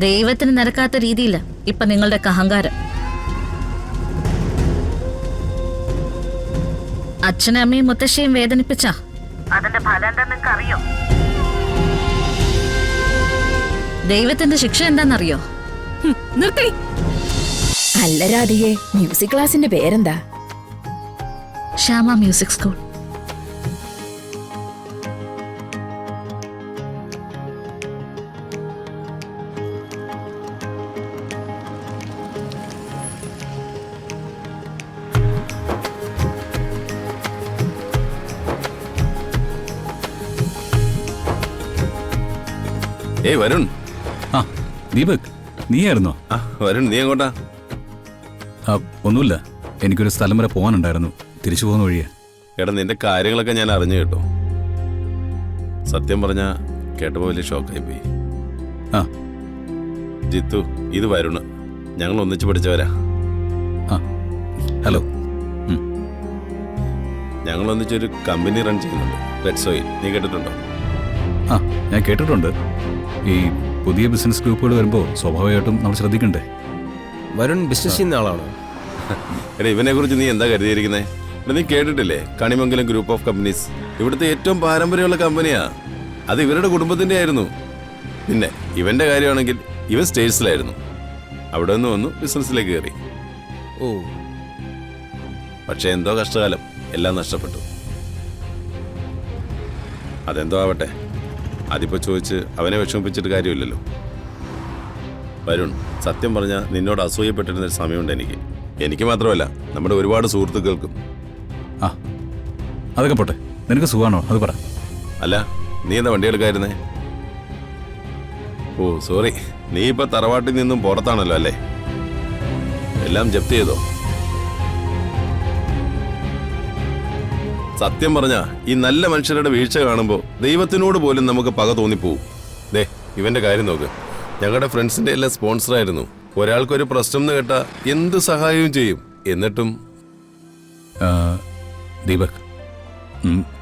ദൈവത്തിന് നിരക്കാത്ത രീതിയില്ല ഇപ്പൊ നിങ്ങളുടെ അഹങ്കാരം. അച്ഛനും അമ്മയും മുത്തശ്ശിയും വേദനിപ്പിച്ച അതിന്റെ ഫലം എന്താ നിങ്ങൾക്ക് അറിയോ? ദൈവത്തിന്റെ ശിക്ഷ എന്താണെന്നറിയോ? നിർത്തി. അല്ല രാധികെ, മ്യൂസിക് ക്ലാസിന്റെ പേരെന്താ? Shyama music school. ഏയ് വരുൺ. ആ ദീപക്, നീയായിരുന്നോ? വരുൺ, നീ എങ്ങോട്ടാ? ഒന്നുമില്ല, എനിക്കൊരു സ്ഥലം വരെ പോകാനുണ്ടായിരുന്നു. തിരിച്ചു പോകുന്ന വഴിയാ. എടാ, നിന്റെ കാര്യങ്ങളൊക്കെ ഞാൻ അറിഞ്ഞു കേട്ടോ. സത്യം പറഞ്ഞ കേട്ടപ്പോ വലിയ ഷോക്കായി പോയി. ആ ജിത്തു, ഇത് വരുണ്. ഞങ്ങൾ ഒന്നിച്ച് പഠിച്ചവരാ. ആ ഹലോ. ഞങ്ങൾ ഒന്നിച്ചൊരു കമ്പനി റൺ ചെയ്യുന്നുണ്ട്, റെഡ് സോയിൽ. നീ കേട്ടിട്ടുണ്ടോ? ആ ഞാൻ കേട്ടിട്ടുണ്ട്. ഈ പുതിയ ബിസിനസ് ഗ്രൂപ്പുകൾ വരുമ്പോൾ സ്വാഭാവികമായിട്ടും നമ്മൾ ശ്രദ്ധിക്കണ്ടേ? വരുൺ ബിസിനസ് ചെയ്യുന്ന ആളാണോ? എടാ, ഇവനെ കുറിച്ച് നീ എന്താ കരുതിയിരിക്കുന്നേ? എടാ, നീ കേട്ടിട്ടില്ലേ കണിമംഗലം ഗ്രൂപ്പ് ഓഫ് കമ്പനീസ്? ഇവിടുത്തെ ഏറ്റവും പാരമ്പര്യമുള്ള കമ്പനിയാ. അത് ഇവരുടെ കുടുംബത്തിന്റെ ആയിരുന്നു. പിന്നെ ഇവന്റെ കാര്യമാണെങ്കിൽ ഇവൻ സ്റ്റേറ്റ്സിലായിരുന്നു. അവിടെ നിന്ന് വന്നു ബിസിനസ്സിലേക്ക് കയറി. ഓ, പക്ഷെ എന്തോ കഷ്ടകാലം, എല്ലാം നഷ്ടപ്പെട്ടു. അതെന്തോ ആവട്ടെ, അതിപ്പോ ചോദിച്ച് അവനെ വിഷമിപ്പിച്ചിട്ട് കാര്യമില്ലല്ലോ. വരുൺ, സത്യം പറഞ്ഞാൽ നിന്നോട് അസൂയപ്പെട്ടിരുന്നൊരു സമയമുണ്ട് എനിക്ക് മാത്രമല്ല നമ്മുടെ ഒരുപാട് സുഹൃത്തുക്കൾക്കും. ആ അതൊക്കെ പോട്ടെ, നിനക്ക് സുഖമാണോ അത് പറ. അല്ല, നീ എന്താ വണ്ടി എടുക്കായിരുന്നേ? ഓ സോറി, നീ ഇപ്പൊ തറവാട്ടിൽ നിന്നും പുറത്താണല്ലോ അല്ലേ? എല്ലാം ജപ്തി ചെയ്തോ? സത്യം പറഞ്ഞാ ഈ നല്ല മനുഷ്യരുടെ വീഴ്ച കാണുമ്പോൾ ദൈവത്തിനോട് പോലും നമുക്ക് പക തോന്നിപ്പോവും. ദേ, ഇവന്റെ കാര്യം നോക്ക്. ഞങ്ങളുടെ ഫ്രണ്ട്സിന്റെ എല്ലാം സ്പോൺസറായിരുന്നു. ഒരാൾക്കൊരു പ്രശ്നം എന്ന് കേട്ടാ എന്ത് സഹായവും ചെയ്യും. എന്നിട്ടും ദീപക്,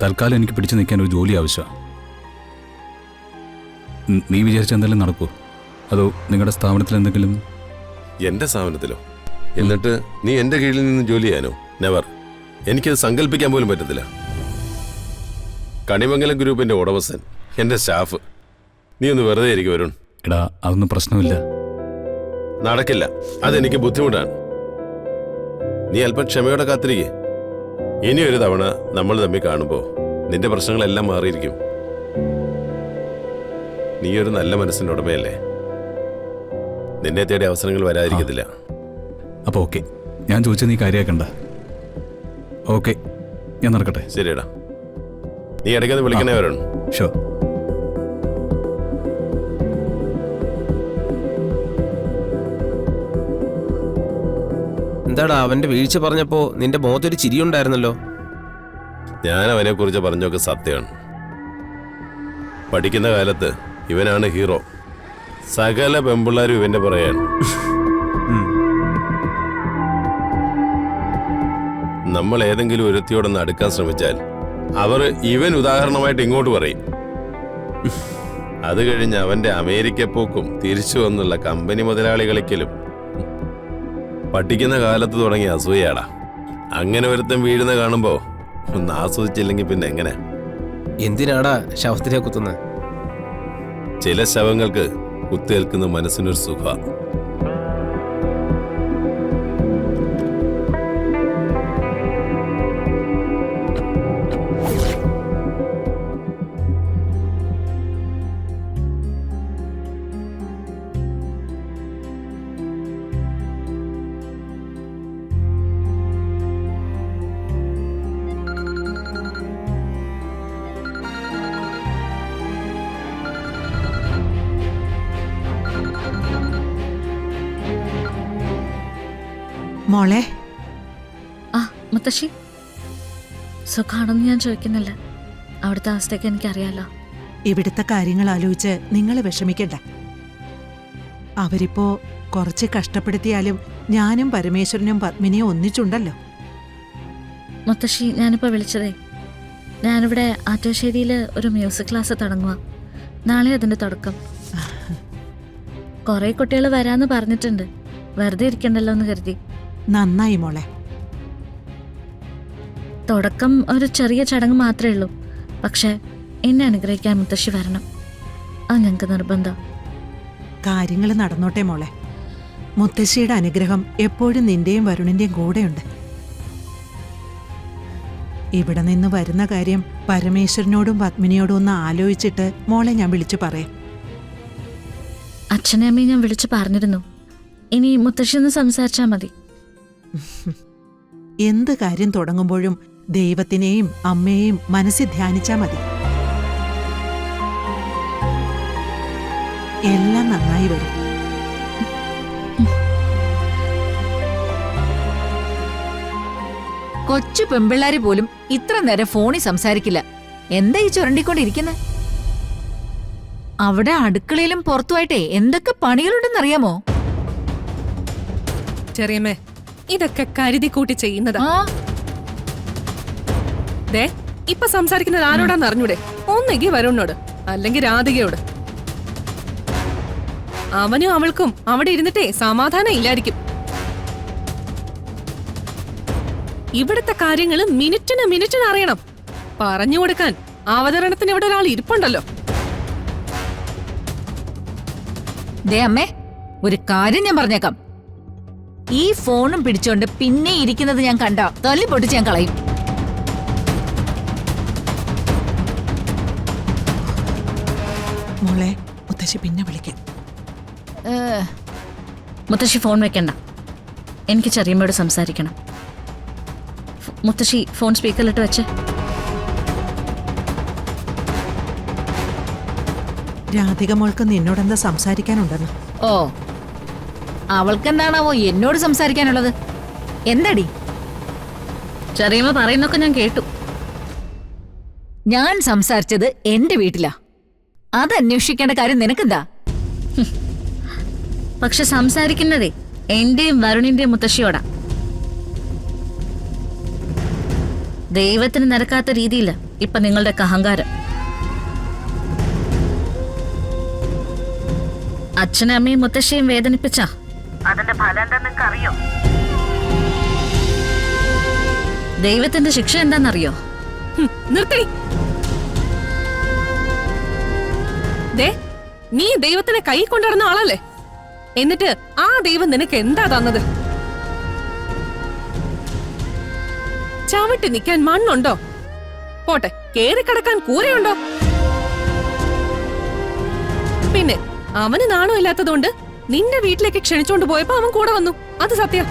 തൽക്കാലം എനിക്ക് പിടിച്ചു നിൽക്കാൻ ഒരു ജോലി ആവശ്യമാണ്. നീ വിചാരിച്ച എന്തെങ്കിലും നടക്കുമോ? അതോ നിങ്ങളുടെ സ്ഥാപനത്തിൽ എന്തെങ്കിലും? എന്റെ സ്ഥാപനത്തിലോ? എന്നിട്ട് നീ എന്റെ കീഴിൽ നിന്ന് ജോലി ചെയ്യാനോ? നെവർ. എനിക്കത് സങ്കല്പിക്കാൻ പോലും പറ്റത്തില്ല. കണിമംഗലം ഗ്രൂപ്പിന്റെ ഉടമസ്ഥൻ, എന്റെ സ്റ്റാഫ്. നീ ഒന്ന് വെറുതെ ഇരിക്കും വരുൺ. എടാ, അതൊന്നും പ്രശ്നമില്ല. നടക്കില്ല, അതെനിക്ക് ബുദ്ധിമുട്ടാണ്. നീ അല്പം ക്ഷമയോടെ കാത്തിരിക്കേ. ഇനി ഒരു തവണ നമ്മൾ തമ്മിൽ കാണുമ്പോ നിന്റെ പ്രശ്നങ്ങളെല്ലാം മാറിയിരിക്കും. നീ ഒരു നല്ല മനസ്സിന്റെ ഉടമയല്ലേ? നിന്നെ തേടി അവസരങ്ങൾ വരാതിരിക്കത്തില്ല. അപ്പോൾ ഓക്കെ, ഞാൻ ചോദിച്ചത് നീ കാര്യമാക്കണ്ട. ഓക്കെ, ഞാൻ നടക്കട്ടെ. ശരിയടാ, നീ ഇടയ്ക്കത് വിളിക്കണേ വരുൺ. ഷോ. എന്താടാ അവന്റെ വീഴ്ച പറഞ്ഞപ്പോ നിന്റെ മുഖത്തൊരു ചിരി ഉണ്ടായിരുന്നല്ലോ? ഞാൻ അവനെ കുറിച്ച് പറഞ്ഞൊക്കെ സത്യമാണ്. പഠിക്കുന്ന കാലത്ത് ഇവനാണ് ഹീറോ. സകല പെമ്പിള്ളാരും ഇവന്റെ പറയാണ്. നമ്മൾ ഏതെങ്കിലും ഒരുത്തിയോടൊന്ന് അടുക്കാൻ ശ്രമിച്ചാൽ അവർ ഇവൻ ഉദാഹരണമായിട്ട് ഇങ്ങോട്ട് പറയും. അത് കഴിഞ്ഞ് അവന്റെ അമേരിക്ക പോക്കും തിരിച്ചു വന്നുള്ള കമ്പനി മുതലാളി കളിക്കലും. പഠിക്കുന്ന കാലത്ത് തുടങ്ങിയ അസൂയാടാ. അങ്ങനെ ഒരുത്തൻ വീഴുന്ന കാണുമ്പോ ഒന്ന് ആസ്വദിച്ചില്ലെങ്കിൽ പിന്നെ എങ്ങനെ? എന്തിനാടാ ശവത്തിനെ കുത്തുന്നത്? ചില ശവങ്ങൾക്ക് കുത്തേൽക്കുന്ന മനസ്സിനൊരു സുഖ. മോളെ, ആ മുത്തശ്ശി, സുഖാണെന്ന് ഞാൻ ചോദിക്കുന്നില്ല. അവിടുത്തെ അവസ്ഥയൊക്കെ എനിക്കറിയാലോ. ഇവിടുത്തെ കാര്യങ്ങൾ ആലോചിച്ച് നിങ്ങൾ വിഷമിക്കണ്ട. അവരിപ്പോ കുറച്ച് കഷ്ടപ്പെടുത്തിയാലും ഞാനും പരമേശ്വരനും പത്മിനിയും ഒന്നിച്ചുണ്ടല്ലോ. മുത്തശ്ശി, ഞാനിപ്പോൾ വിളിച്ചതേ, ഞാനിവിടെ ആറ്റോശ്ശേരിയിൽ ഒരു മ്യൂസിക് ക്ലാസ് തുടങ്ങുക. നാളെ അതിൻ്റെ തുടക്കം. കുറെ കുട്ടികൾ വരാന്ന് പറഞ്ഞിട്ടുണ്ട്. വെറുതെ ഇരിക്കണ്ടല്ലോ എന്ന് കരുതി. നന്നായി മോളെ. തുടക്കം ഒരു ചെറിയ ചടങ്ങ് മാത്രമേ ഉള്ളൂ. പക്ഷെ എന്നെ അനുഗ്രഹിക്കാൻ മുത്തശ്ശി വരണം. അത് ഞങ്ങൾക്ക് നിർബന്ധം. കാര്യങ്ങൾ നടന്നോട്ടെ മോളെ. മുത്തശ്ശിയുടെ അനുഗ്രഹം എപ്പോഴും നിന്റെയും വരുണിന്റെയും കൂടെയുണ്ട്. ഇവിടെ നിന്ന് വരുന്ന കാര്യം പരമേശ്വരനോടും പത്മിനിയോടും ഒന്ന് ആലോചിച്ചിട്ട് മോളെ ഞാൻ വിളിച്ചു പറയാം. അച്ഛനെ അമ്മയും ഞാൻ വിളിച്ചു പറഞ്ഞിരുന്നു. ഇനി മുത്തശ്ശി ഒന്ന് സംസാരിച്ചാൽ മതി. എന്ത് കാര്യം തുടങ്ങുമ്പോഴും ദൈവത്തിനെയും അമ്മയെയും മനസ്സിൽ ധ്യാനിച്ചാ മതി. എല്ലാം നന്നായി വരും. കൊച്ചു പെമ്പിള്ളാര് പോലും ഇത്ര നേരം ഫോണിൽ സംസാരിക്കില്ല. എന്താ ഈ ചുരണ്ടിക്കൊണ്ടിരിക്കുന്നത്? അവിടെ അടുക്കളയിലും പുറത്തുമായിട്ടേ എന്തൊക്കെ പണികളുണ്ടെന്നറിയാമോ? ചെറിയമ്മേ, ഇതൊക്കെ കരുതി കൂട്ടി ചെയ്യുന്നതാ. ദേ, ഇപ്പൊ സംസാരിക്കുന്നത് ആരോടാന്ന് അറിഞ്ഞൂടെ? ഒന്നെങ്കിൽ വരുണിനോട്, അല്ലെങ്കിൽ രാധികയോട്. അവനും അവൾക്കും അവിടെ ഇരുന്നിട്ടേ സമാധാനം ഇല്ലായിരിക്കും. ഇവിടുത്തെ കാര്യങ്ങൾ മിനിറ്റിന് അറിയണം. പറഞ്ഞു കൊടുക്കാൻ അവതരണത്തിന് ഇവിടെ ഒരാൾ ഇരിപ്പുണ്ടല്ലോ. ദേ അമ്മേ, ഒരു കാര്യം ഞാൻ പറഞ്ഞേക്കാം. ഈ ഫോണും പിടിച്ചോണ്ട് പിന്നെ ഇരിക്കുന്നത് ഞാൻ കണ്ട തല്ലി പൊട്ടിച്ച് ഞാൻ കളയും. മോളെ, മുത്തശ്ശി പിന്നെ വിളിക്കാം. മുത്തശ്ശി ഫോൺ വെക്കണ്ട. എനിക്ക് ചെറിയമ്മയോട് സംസാരിക്കണം. മുത്തശ്ശി ഫോൺ സ്പീക്കറിലിട്ട് വെച്ച്. രാധിക മോൾക്ക് നിന്നോടെന്താ സംസാരിക്കാനുണ്ടെന്ന്? ഓ, അവൾക്കെന്താണാവോ എന്നോട് സംസാരിക്കാനുള്ളത്? എന്താടി? ചെറിയമ്മ പറയുന്നൊക്കെ ഞാൻ കേട്ടു. ഞാൻ സംസാരിച്ചത് എന്റെ വീട്ടിലാ. അതന്വേഷിക്കേണ്ട കാര്യം നിനക്കെന്താ? പക്ഷെ സംസാരിക്കുന്നതേ എന്റെയും വരുണിന്റെയും മുത്തശ്ശിയോടാ. ദൈവത്തിന് നിരക്കാത്ത രീതിയില്ല ഇപ്പൊ നിങ്ങളുടെ അഹങ്കാരം. അച്ഛനും അമ്മയും മുത്തശ്ശിയും വേദനിപ്പിച്ച അതിന്റെ ഫലം എന്താ നിങ്ങൾക്ക് അറിയോ? ദൈവത്തിന്റെ ശിക്ഷ എന്താണെന്നറിയോ? നിർത്തി. ദേ, നീ ദൈവത്തിനെ കൈ കൊണ്ടുവരുന്ന ആളല്ലേ? എന്നിട്ട് ആ ദൈവം നിനക്ക് എന്താ തന്നത്? ചവിട്ടി നിൽക്കാൻ മണ്ണുണ്ടോ? പോട്ടെ, കേറിക്കിടക്കാൻ കൂരയുണ്ടോ? പിന്നെ അവന് നാണമില്ലാത്തതുകൊണ്ട് നിന്റെ വീട്ടിലേക്ക് ക്ഷണിച്ചോണ്ട് പോയപ്പോ അവൻ കൂടെ വന്നു. അത് സത്യം.